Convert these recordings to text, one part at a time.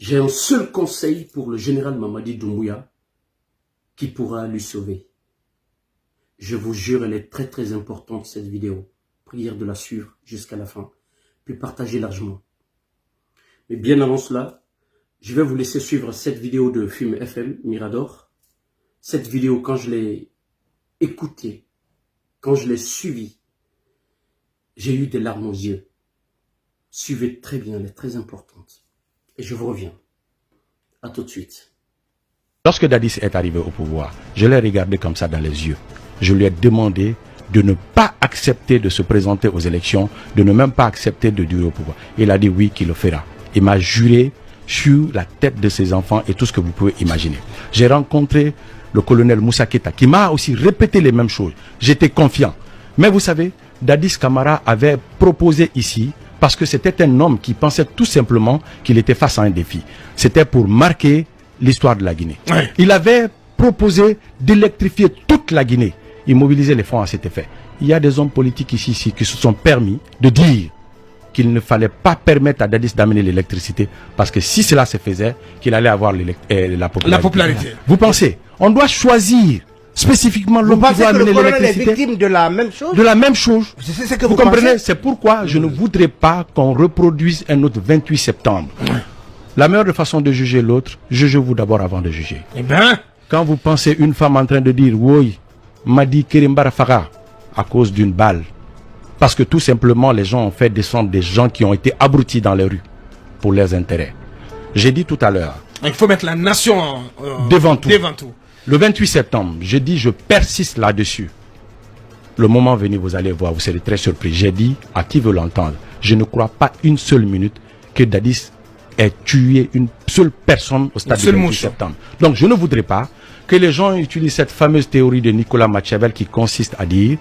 J'ai un seul conseil pour le général Mamadi Doumbouya qui pourra lui sauver. Je vous jure, elle est très très importante cette vidéo. Prière de la suivre jusqu'à la fin, puis partagez largement. Mais bien avant cela, je vais vous laisser suivre cette vidéo de Film FM Mirador. Cette vidéo, quand je l'ai écoutée, quand je l'ai suivie, j'ai eu des larmes aux yeux. Suivez très bien, elle est très importante. Et je vous reviens. À tout de suite. Lorsque Dadis est arrivé au pouvoir, je l'ai regardé comme ça dans les yeux. Je lui ai demandé de ne pas accepter de se présenter aux élections, de ne même pas accepter de durer au pouvoir. Il a dit oui, qu'il le fera. Il m'a juré sur la tête de ses enfants et tout ce que vous pouvez imaginer. J'ai rencontré le colonel Moussa Keita qui m'a aussi répété les mêmes choses. J'étais confiant. Mais vous savez, Dadis Camara avait proposé ici, parce que c'était un homme qui pensait tout simplement qu'il était face à un défi. C'était pour marquer l'histoire de la Guinée. Ouais. Il avait proposé d'électrifier toute la Guinée. Il mobilisait les fonds à cet effet. Il y a des hommes politiques ici qui se sont permis de dire qu'il ne fallait pas permettre à Dadis d'amener l'électricité, parce que si cela se faisait, qu'il allait avoir la popularité. Vous pensez, on doit choisir spécifiquement l'homme qui doit amener l'électricité. Est victime de la même chose. De la même chose. C'est ce que vous comprenez? C'est pourquoi je ne voudrais pas qu'on reproduise un autre 28 septembre. La meilleure façon de juger l'autre, jugez-vous d'abord avant de juger. Eh bien, quand vous pensez une femme en train de dire oui, Madi Kerimbara Faga, à cause d'une balle, parce que tout simplement les gens ont fait descendre des gens qui ont été abrutis dans les rues pour leurs intérêts. J'ai dit tout à l'heure. Il faut mettre la nation devant tout. Le 28 septembre, j'ai dit je persiste là-dessus. Le moment venu, vous allez voir, vous serez très surpris. J'ai dit à qui veut l'entendre, je ne crois pas une seule minute que Dadis ait tué une seule personne au stade du 28 septembre. Donc je ne voudrais pas que les gens utilisent cette fameuse théorie de Nicolas Machiavel qui consiste à dire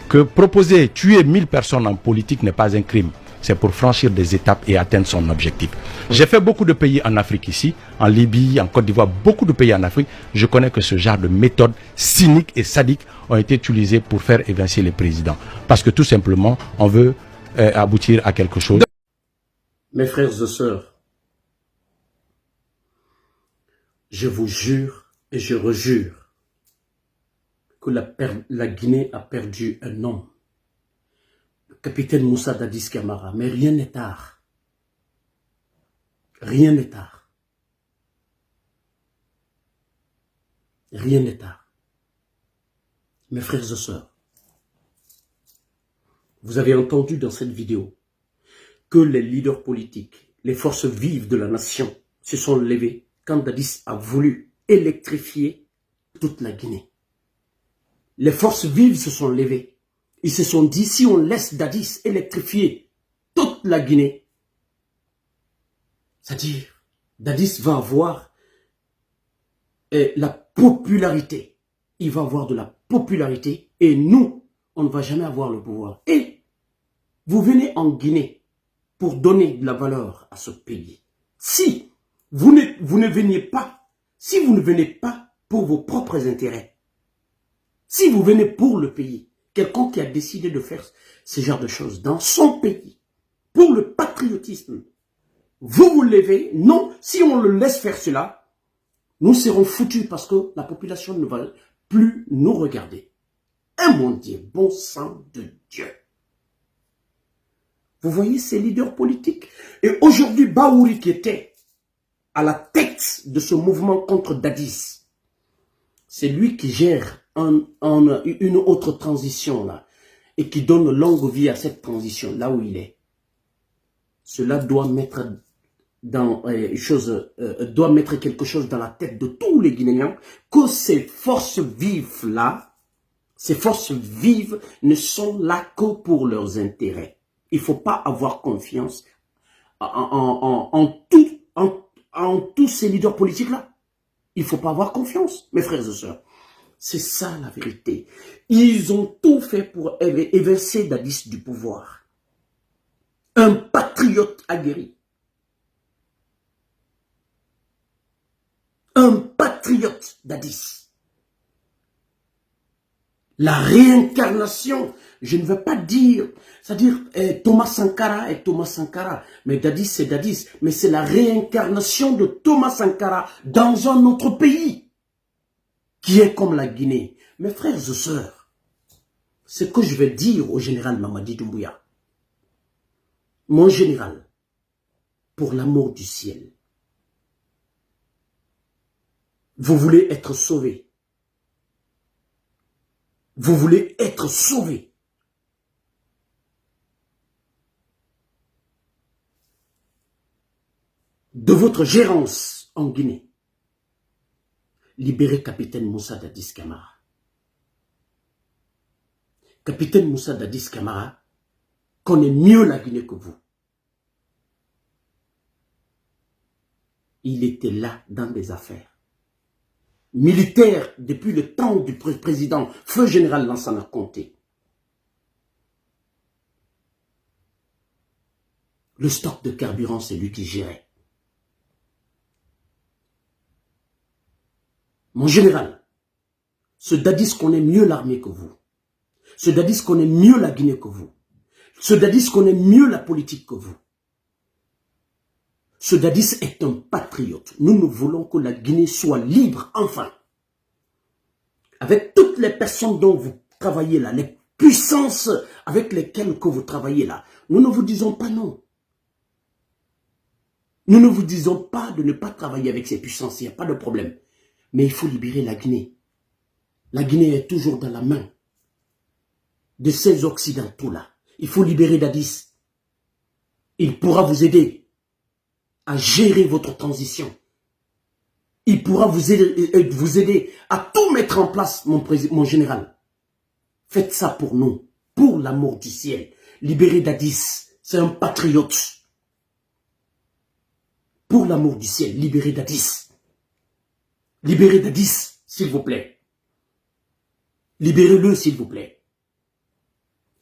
que proposer tuer 1000 personnes en politique n'est pas un crime. C'est pour franchir des étapes et atteindre son objectif. J'ai fait beaucoup de pays en Afrique ici, en Libye, en Côte d'Ivoire, beaucoup de pays en Afrique. Je connais que ce genre de méthodes cyniques et sadiques ont été utilisées pour faire évincer les présidents. Parce que tout simplement, on veut aboutir à quelque chose. Mes frères et sœurs, je vous jure et je rejure que la Guinée a perdu un homme. Capitaine Moussa Dadis Camara, mais rien n'est tard. Rien n'est tard. Rien n'est tard. Mes frères et sœurs, vous avez entendu dans cette vidéo que les leaders politiques, les forces vives de la nation se sont levées quand Dadis a voulu électrifier toute la Guinée. Les forces vives se sont levées. Ils se sont dit, si on laisse Dadis électrifier toute la Guinée, c'est-à-dire, Dadis va avoir la popularité. Il va avoir de la popularité et nous, on ne va jamais avoir le pouvoir. Et vous venez en Guinée pour donner de la valeur à ce pays. Si vous ne veniez pas, si vous ne venez pas pour vos propres intérêts, si vous venez pour le pays, quelqu'un qui a décidé de faire ce genre de choses dans son pays, pour le patriotisme, vous vous levez, non, si on le laisse faire cela, nous serons foutus parce que la population ne va plus nous regarder. Eh mon Dieu, bon sang de Dieu. Vous voyez ces leaders politiques? Et aujourd'hui, Baouri qui était à la tête de ce mouvement contre Dadis, c'est lui qui gère une autre transition là, et qui donne longue vie à cette transition là où il est. Cela doit mettre doit mettre quelque chose dans la tête de tous les Guinéens, que ces forces vives là, ces forces vives ne sont là que pour leurs intérêts. Il ne faut pas avoir confiance en tous ces leaders politiques là. Il ne faut pas avoir confiance, mes frères et sœurs. C'est ça la vérité. Ils ont tout fait pour évincer Dadis du pouvoir. Un patriote aguerri. Un patriote Dadis. La réincarnation, je ne veux pas dire, c'est-à-dire Thomas Sankara est Thomas Sankara, mais Dadis c'est Dadis, mais c'est la réincarnation de Thomas Sankara dans un autre pays, qui est comme la Guinée. Mes frères et sœurs, ce que je vais dire au général Mamadi Doumbouya, mon général, pour l'amour du ciel, vous voulez être sauvé. Vous voulez être sauvé. De votre gérance en Guinée. Libérez capitaine Moussa Dadis Camara. Capitaine Moussa Dadis Camara connaît mieux la Guinée que vous. Il était là dans des affaires militaires depuis le temps du président Feu Général Lansana Conté. Le stock de carburant, c'est lui qui gérait. Mon général, ce Dadis connaît mieux l'armée que vous. Ce Dadis connaît mieux la Guinée que vous. Ce Dadis connaît mieux la politique que vous. Ce Dadis est un patriote. Nous voulons que la Guinée soit libre, enfin. Avec toutes les personnes dont vous travaillez là, les puissances avec lesquelles que vous travaillez là, nous ne vous disons pas non. Nous ne vous disons pas de ne pas travailler avec ces puissances, il n'y a pas de problème. Mais il faut libérer la Guinée. La Guinée est toujours dans la main de ces Occidentaux là. Il faut libérer Dadis. Il pourra vous aider à gérer votre transition. Il pourra vous aider à tout mettre en place, mon général. Faites ça pour nous, pour l'amour du ciel. Libérez Dadis, c'est un patriote. Pour l'amour du ciel, libérez Dadis. Libérez Dadis, s'il vous plaît. Libérez-le, s'il vous plaît.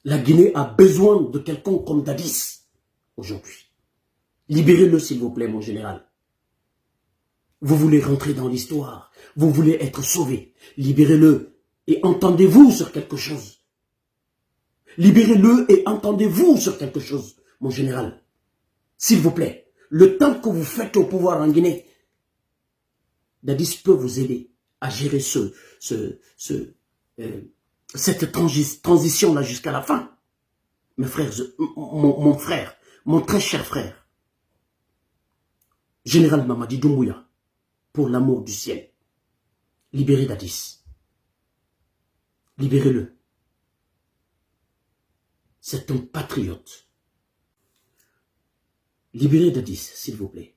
La Guinée a besoin de quelqu'un comme Dadis aujourd'hui. Libérez-le, s'il vous plaît, mon général. Vous voulez rentrer dans l'histoire. Vous voulez être sauvé. Libérez-le et entendez-vous sur quelque chose. Libérez-le et entendez-vous sur quelque chose, mon général. S'il vous plaît, le temps que vous faites au pouvoir en Guinée, Dadis peut vous aider à gérer cette transition-là jusqu'à la fin. Mes frères, mon frère, mon très cher frère, Général Mamadi Doumbouya, pour l'amour du ciel, libérez Dadis. Libérez-le. C'est un patriote. Libérez Dadis, s'il vous plaît.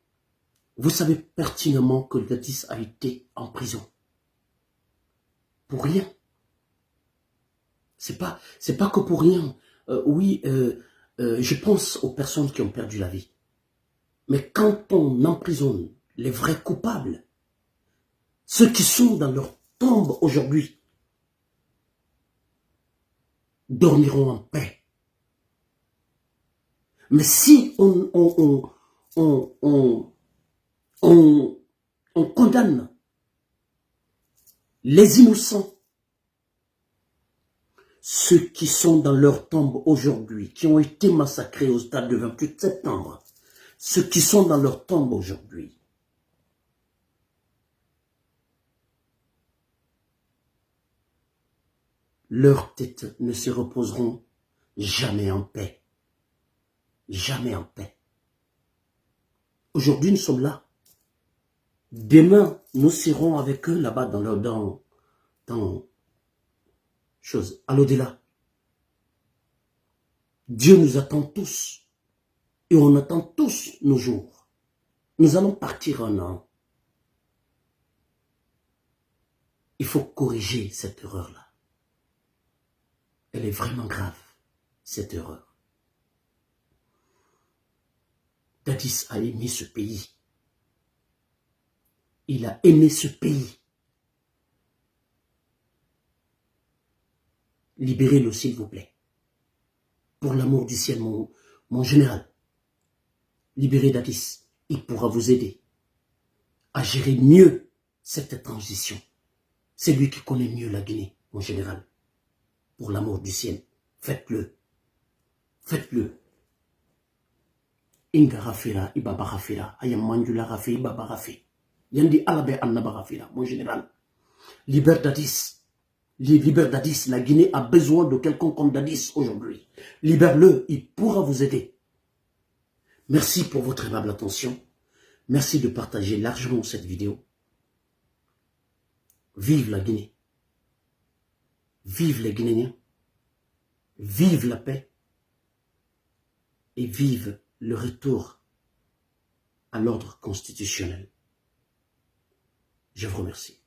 Vous savez pertinemment que Dadis a été en prison. Pour rien. C'est pas que pour rien. Je pense aux personnes qui ont perdu la vie. Mais quand on emprisonne les vrais coupables, ceux qui sont dans leur tombe aujourd'hui, dormiront en paix. Mais si on condamne les innocents, ceux qui sont dans leur tombe aujourd'hui, qui ont été massacrés au stade du 28 septembre, ceux qui sont dans leur tombe aujourd'hui, leurs têtes ne se reposeront jamais en paix. Jamais en paix. Aujourd'hui, nous sommes là. Demain, nous serons avec eux là-bas dans à l'au-delà. Dieu nous attend tous. Et on attend tous nos jours. Nous allons partir un an. Il faut corriger cette erreur-là. Elle est vraiment grave, cette erreur. Dadis a aimé ce pays. Il a aimé ce pays. Libérez-le, s'il vous plaît. Pour l'amour du ciel, mon général. Libérez Dadis. Il pourra vous aider à gérer mieux cette transition. C'est lui qui connaît mieux la Guinée, mon général. Pour l'amour du ciel, faites-le. Faites-le. Inga rafira, ibaba rafira, ayam manjula rafi, ibaba rafi. Yandi alabe annaba rafira, mon général. Libère Dadis, la Guinée a besoin de quelqu'un comme Dadis aujourd'hui. Libère-le, il pourra vous aider. Merci pour votre aimable attention. Merci de partager largement cette vidéo. Vive la Guinée. Vive les Guinéens. Vive la paix. Et vive le retour à l'ordre constitutionnel. Je vous remercie.